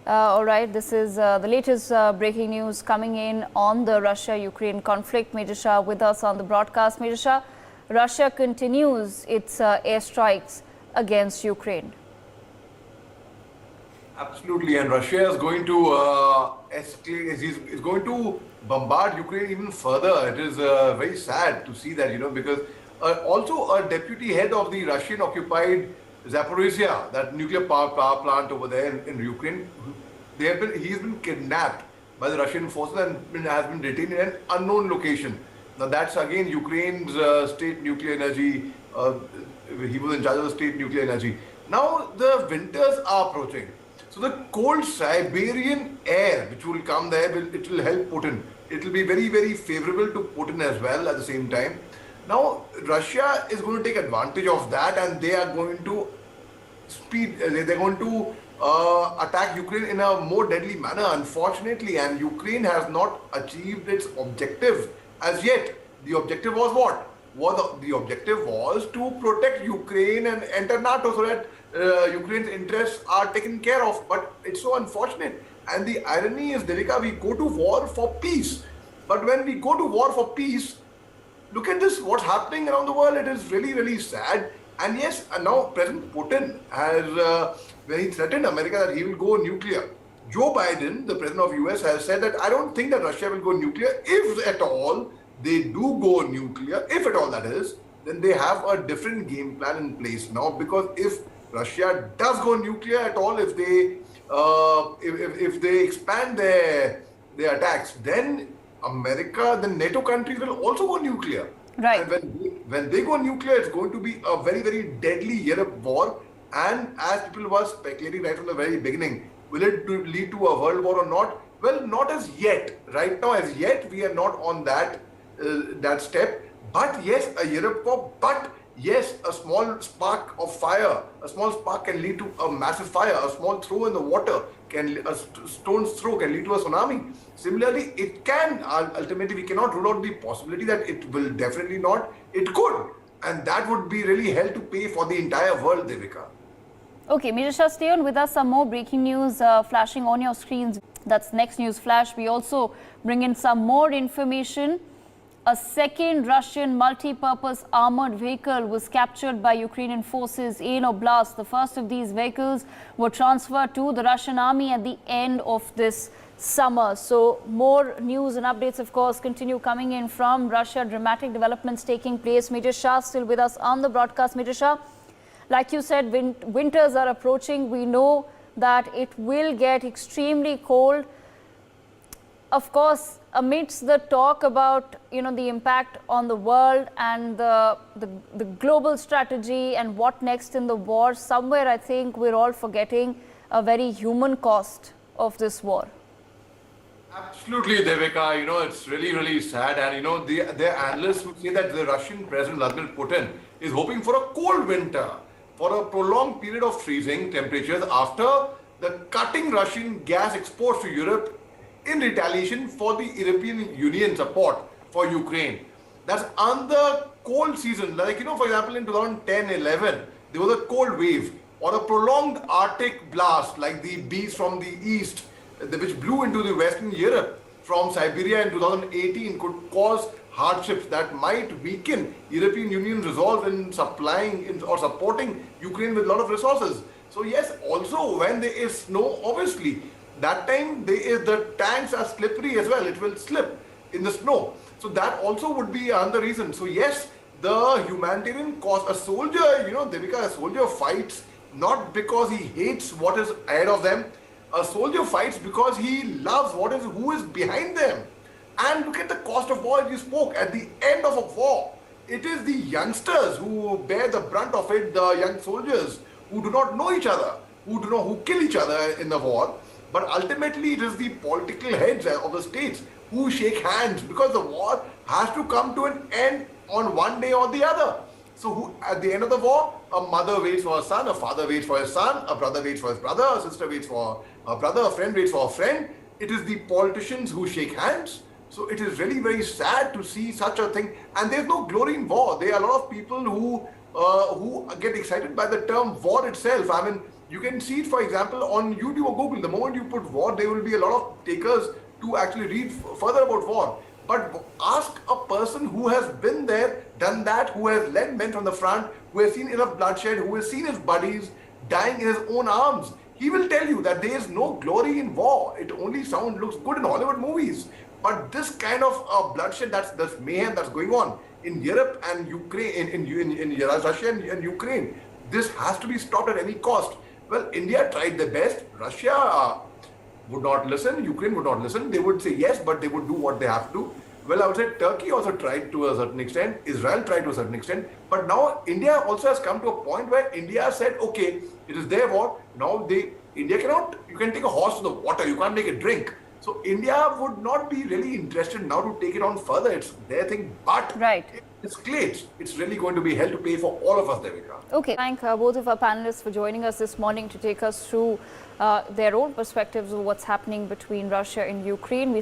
All right, this is the latest breaking news coming in on the Russia-Ukraine conflict. Major Shah with us on the broadcast. Major Shah, Russia continues its airstrikes against Ukraine. Absolutely, and Russia is going to escalate. Is going to bombard Ukraine even further. It is very sad to see that, because also a deputy head of the Russian-occupied Zaporizhia, that nuclear power plant over there in Ukraine, he's been kidnapped by the Russian forces and has been detained in an unknown location. Now that's again Ukraine's state nuclear energy. He was in charge of the state nuclear energy. Now the winters are approaching. So the cold Siberian air which will come there, it will help Putin. It will be very, very favorable to Putin as well at the same time. Now Russia is going to take advantage of that, and they are going to they're going to attack Ukraine in a more deadly manner, unfortunately, and Ukraine has not achieved its objective as yet. The objective was what? The objective was to protect Ukraine and enter NATO so that Ukraine's interests are taken care of. But it's so unfortunate. And the irony is, Devika, we go to war for peace. But when we go to war for peace, look at this, what's happening around the world. It is really, really sad. And yes, now President Putin has, when he threatened America that he will go nuclear, Joe Biden, the president of US, has said that I don't think that Russia will go nuclear. If at all they do go nuclear, if at all that is, then they have a different game plan in place now. Because if Russia does go nuclear at all, if they expand their attacks, then America, the NATO countries will also go nuclear. Right. And when they go nuclear, it's going to be a very, very deadly Europe war. And as people were speculating right from the very beginning, will it lead to a world war or not? Well, not as yet. Right now, as yet, we are not on that step. But yes, a Europe war. But yes, a small spark of fire, a small spark can lead to a massive fire. A small throw in the water a stone's throw can lead to a tsunami. Similarly, it can ultimately, we cannot rule out the possibility that it will definitely not. It could, and that would be really hell to pay for the entire world, Devika. Okay, Major Shah, stay on with us. Some more breaking news flashing on your screens. That's next news flash. We also bring in some more information. A second Russian multi-purpose armored vehicle was captured by Ukrainian forces in Oblast. The first of these vehicles were transferred to the Russian army at the end of this summer. So more news and updates, of course, continue coming in from Russia. Dramatic developments taking place. Major Shah still with us on the broadcast. Major Shah, like you said, winters are approaching. We know that it will get extremely cold. Of course, amidst the talk about, the impact on the world and the global strategy and what next in the war, somewhere I think we're all forgetting a very human cost of this war. Absolutely, Devika. It's really, really sad. And, there are analysts who say that the Russian President Vladimir Putin is hoping for a cold winter, for a prolonged period of freezing temperatures after the cutting Russian gas exports to Europe in retaliation for the European Union support for Ukraine. That's under cold season. Like, for example, in 2010-11, there was a cold wave or a prolonged Arctic blast like the beast from the east, which blew into the Western Europe from Siberia in 2018, could cause hardships that might weaken European Union's resolve in supplying or supporting Ukraine with a lot of resources. So yes, also when there is snow, obviously, that time the tanks are slippery as well. It will slip in the snow. So that also would be another reason. So yes, the humanitarian cost, a soldier, Devika, a soldier fights not because he hates what is ahead of them. A soldier fights because he loves who is behind them. And look at the cost of war. You spoke at the end of a war. It is the youngsters who bear the brunt of it, the young soldiers who do not know each other, who kill each other in the war. But ultimately, it is the political heads of the states who shake hands, because the war has to come to an end on one day or the other. So at the end of the war, a mother waits for her son, a father waits for his son, a brother waits for his brother, a sister waits for a brother, a friend waits for a friend. It is the politicians who shake hands. So it is really very sad to see such a thing. And there's no glory in war. There are a lot of people who get excited by the term war itself. I mean, You can see it, for example, on YouTube or Google. The moment you put war, there will be a lot of takers to actually read further about war. But ask a person who has been there, done that, who has led men from the front, who has seen enough bloodshed, who has seen his buddies dying in his own arms. He will tell you that there is no glory in war. It only looks good in Hollywood movies. But this kind of bloodshed, that's mayhem that's going on in Europe and Ukraine, in Russia and Ukraine, this has to be stopped at any cost. Well, India tried their best. Russia would not listen. Ukraine would not listen. They would say yes, but they would do what they have to. Well, I would say Turkey also tried to a certain extent. Israel tried to a certain extent. But now India also has come to a point where India said, okay, it is their war. Now India cannot, you can take a horse to the water. You can't make it drink. So India would not be really interested now to take it on further. It's their thing. But Right. it escalates. It's really going to be hell to pay for all of us, Devika. Okay, thank both of our panelists for joining us this morning to take us through their own perspectives of what's happening between Russia and Ukraine.